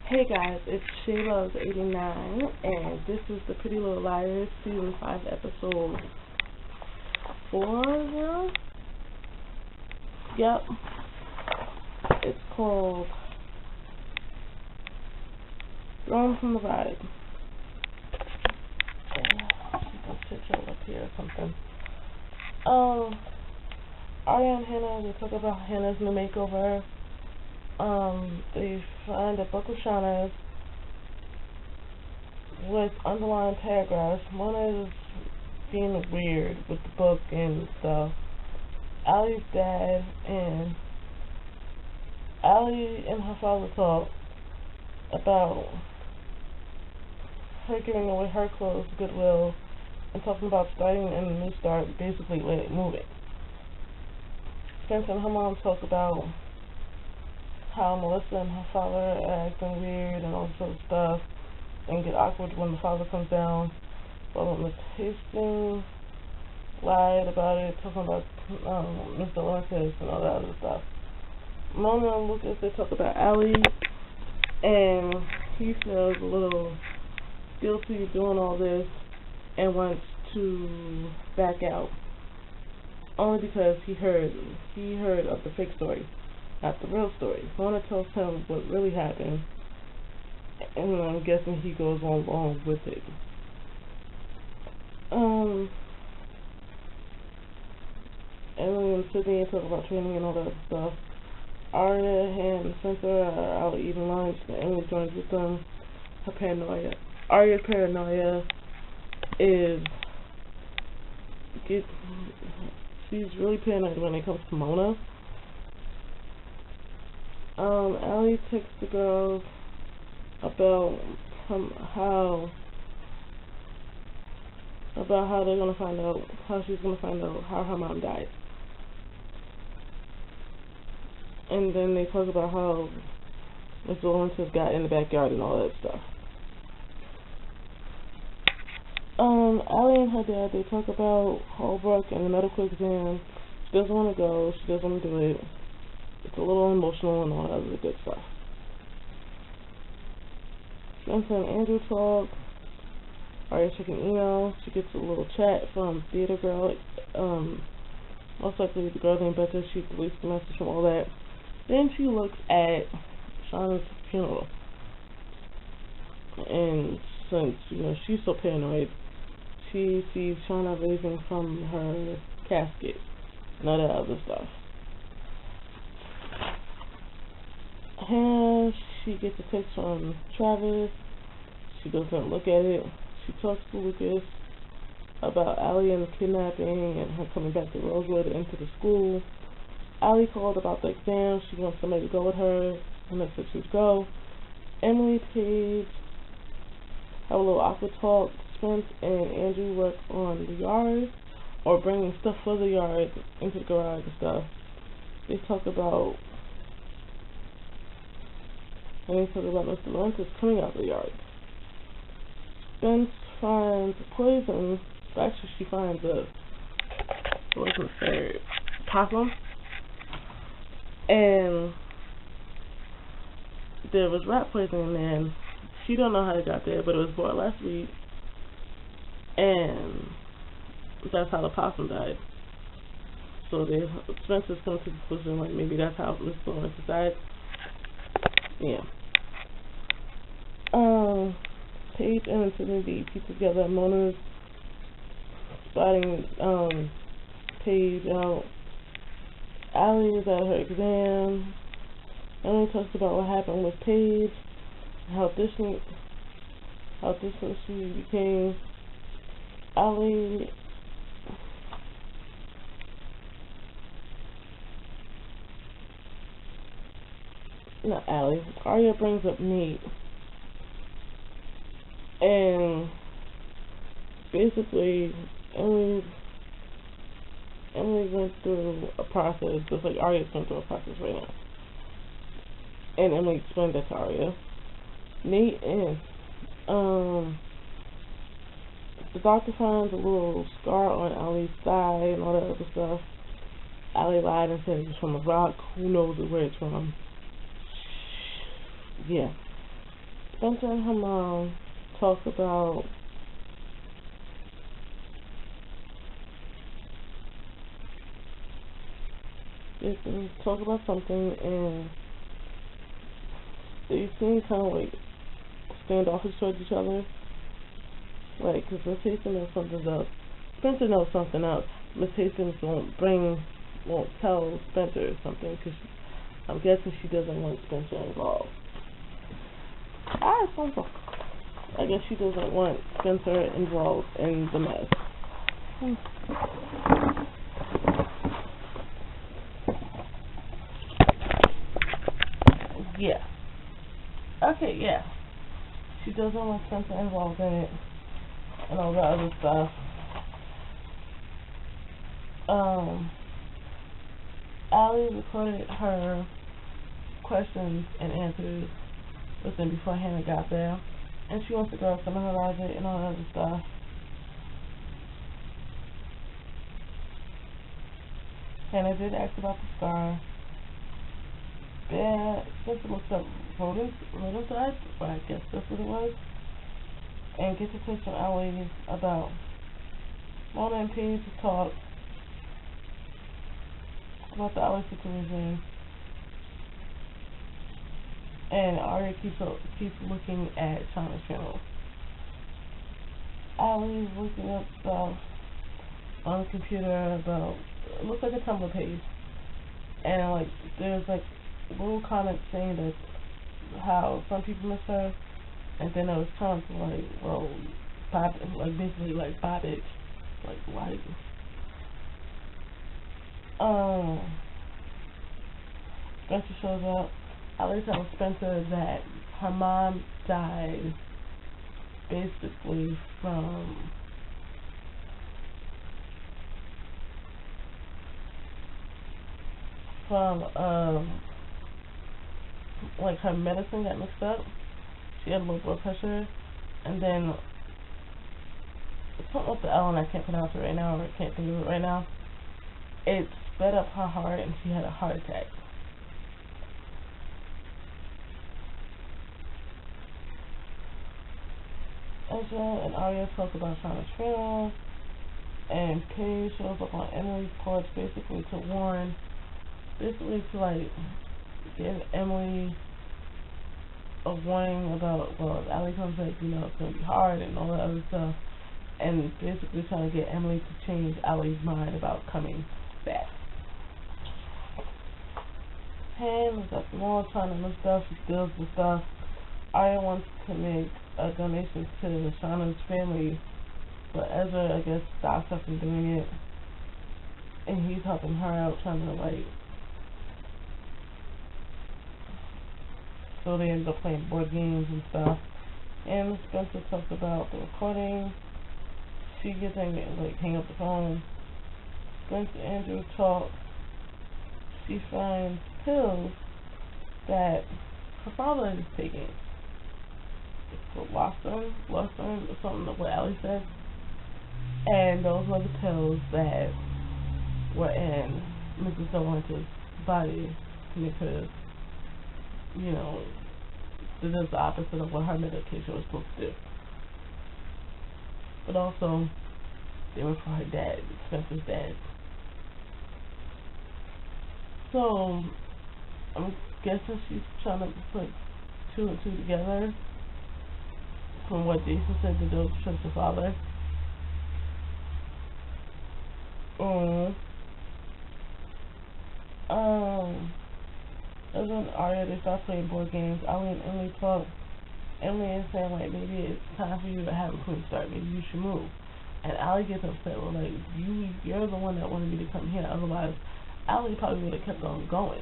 Hey guys, it's ShayLoves89, and this is the Pretty Little Liars Season 5 Episode 4. Yep. It's called Thrown from the Ride. Let's switch over up here or something. Arya and Hannah, they talk about Hannah's new makeover. They find a book of Shauna's with underlined paragraphs. Mona is being weird with the book and stuff. Allie's dad and Allie and her father talk about her giving away her clothes to Goodwill and talking about starting in a new start, basically moving. Spencer and her mom talk about how Melissa and her father are acting weird and all this sort of stuff, and get awkward when the father comes down. But Miss Hastings lied about it, talking about Mr. Lucas and all that other stuff. Mona and Lucas, they talk about Allie, and he feels a little guilty doing all this and wants to back out, only because he heard of the fake story, not the real story. Mona tells him what really happened, and I'm guessing he goes on along with it. Emily and Sydney talk about training and all that stuff. Arya and Spencer are out eating lunch, and Emily joins with them. Her paranoia. Arya's paranoia is she's really paranoid when it comes to Mona. Allie texts the girls about how they're gonna find out, how she's gonna find out how her mom died. And then they talk about how Mr. Lawrence got in the backyard and all that stuff. Allie and her dad, they talk about Holbrook and the medical exam. She doesn't want to go, she doesn't want to do it. It's a little emotional and all that other good stuff. Spencer and Andrew talk. Arya checking email. She gets a little chat from Theater Girl. Most likely the girl named Becca. She deletes the message from all that. Then she looks at Shauna's funeral. And since, she's so paranoid, she sees Shauna raising from her casket and all that other stuff. And she gets a text from Travis. She doesn't look at it. She talks to Lucas about Allie and the kidnapping and her coming back to Rosewood into the school. Allie called about the exam. She wants somebody to go with her. And that's what she's go. Emily, Paige have a little awkward talk. Spence and Andrew work on the yard, or bringing stuff for the yard into the garage and stuff. They talk about Mr. Lawrence coming out of the yard. Spence finds poison. Actually, she finds a possum, and there was rat poison in there. And she don't know how it got there, but it was bought last week, and that's how the possum died. So Spencer's come to the conclusion, like, maybe that's how Mr. Lawrence died. Yeah. Paige and Sydney put together. Mona's spotting Paige out. Allie is at her exam. Emily talks about what happened with Paige, how distant she became. Arya brings up Nate. And basically, Emily went through a process, just like Arya's going through a process right now. And Emily explained that to Arya. Nate and the doctor finds a little scar on Allie's thigh and all that other stuff. Allie lied and said it was from a rock. Who knows where it's from? Yeah. Spencer and her mom talk about something, and they seem kind of like standoffish towards each other. Like, because Miss Hastings knows something else. Spencer knows something else. Miss Hastings won't tell Spencer something because I'm guessing she doesn't want Spencer involved. I guess she doesn't want Spencer involved in the mess. Yeah. Okay, yeah. She doesn't want Spencer involved in it and all that other stuff. Allie recorded her questions and answers with them before Hannah got there, and she wants the girls to memorize it and all that other stuff. Hannah did ask about the scar. Spencer looked up rodenticides, but I guess that's what it was, and gets a taste from Allie about Mona and Paige to talk about the Allie situation. And Arya keeps looking at Shauna's channel. Allie's looking up stuff on the computer about, it looks like a Tumblr page, and like there's like little comments saying that how some people miss her, and then there was comments like, well, like basically like bye bitch, like why? Spencer shows up. Allie tells Spencer that her mom died basically from like her medicine got mixed up. She had low blood pressure, and then something with the L, and I can't pronounce it right now, or I can't think of it right now. It sped up her heart, and she had a heart attack. Ezra and Arya talk about Shauna's funeral, and Paige shows up on Emily's porch basically to like give Emily a warning about, well, if Allie comes back, you know, it's going to be hard and all that other stuff, and basically trying to get Emily to change Allie's mind about coming back. Pam is at the mall trying to look stuff, she steals the stuff. Arya wants to make a donation to Shauna's family, but Ezra, I guess, stops her from doing it, and he's helping her out, trying to, like, so they end up playing board games and stuff. And Spencer talks about the recording. She gets angry and, like, hang up the phone. Spencer and Andrew talk. She finds pills that her father is taking. For Lawson, or something like what Allie said. And those were the pills that were in Mrs. DeLaurence's body to make her, you know, this is the opposite of what her medication was supposed to do. But also, they were for her dad, Spencer's dad. So, I'm guessing she's trying to put two and two together from what Jason said to do with the father. As in Arya, they start playing board games. Allie and Emily talk. Emily is saying, like, maybe it's time for you to have a clean start. Maybe you should move. And Allie gets upset. Well, like, you're the one that wanted me to come here. Otherwise, Allie probably would have kept on going.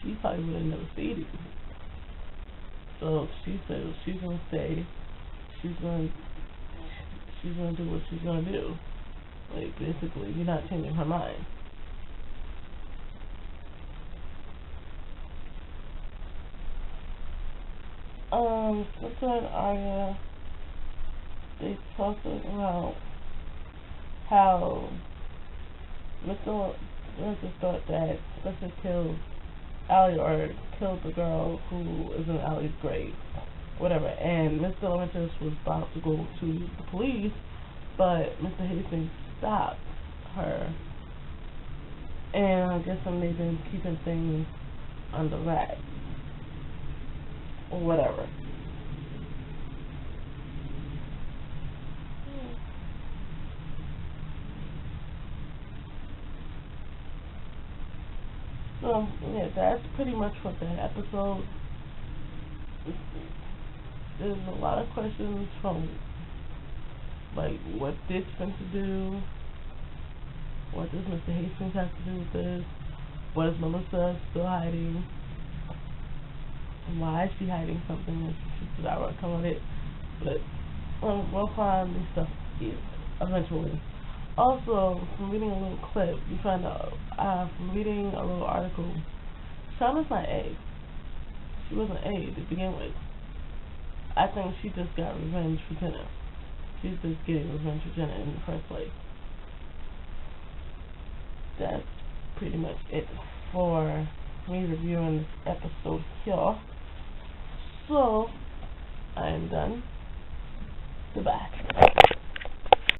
She probably would have never stayed here. So she says she's gonna stay. She's gonna do what she's gonna do. Like, basically, you're not changing her mind. Spencer and Arya, they talked about how Mr. Winter thought that Spencer killed Allie, or killed the girl who is in Allie's grave. whatever. And Miss Delomentis was about to go to the police, but Mr. Hastings stopped her. And I guess they've been keeping things under wraps or whatever. So yeah, that's pretty much what that episode. There's a lot of questions from like, what did Spencer do? What does Mr. Hastings have to do with this? What is Melissa still hiding? Why is she hiding something? She said I won't come on it, but we'll find this stuff eventually. Also, from reading a little clip, you find out, from reading a little article, Shauna's not A. She wasn't A to begin with. I think she just got revenge for Jenna. She's just getting revenge for Jenna in the first place. That's pretty much it for me reviewing this episode here. So, I am done. Goodbye.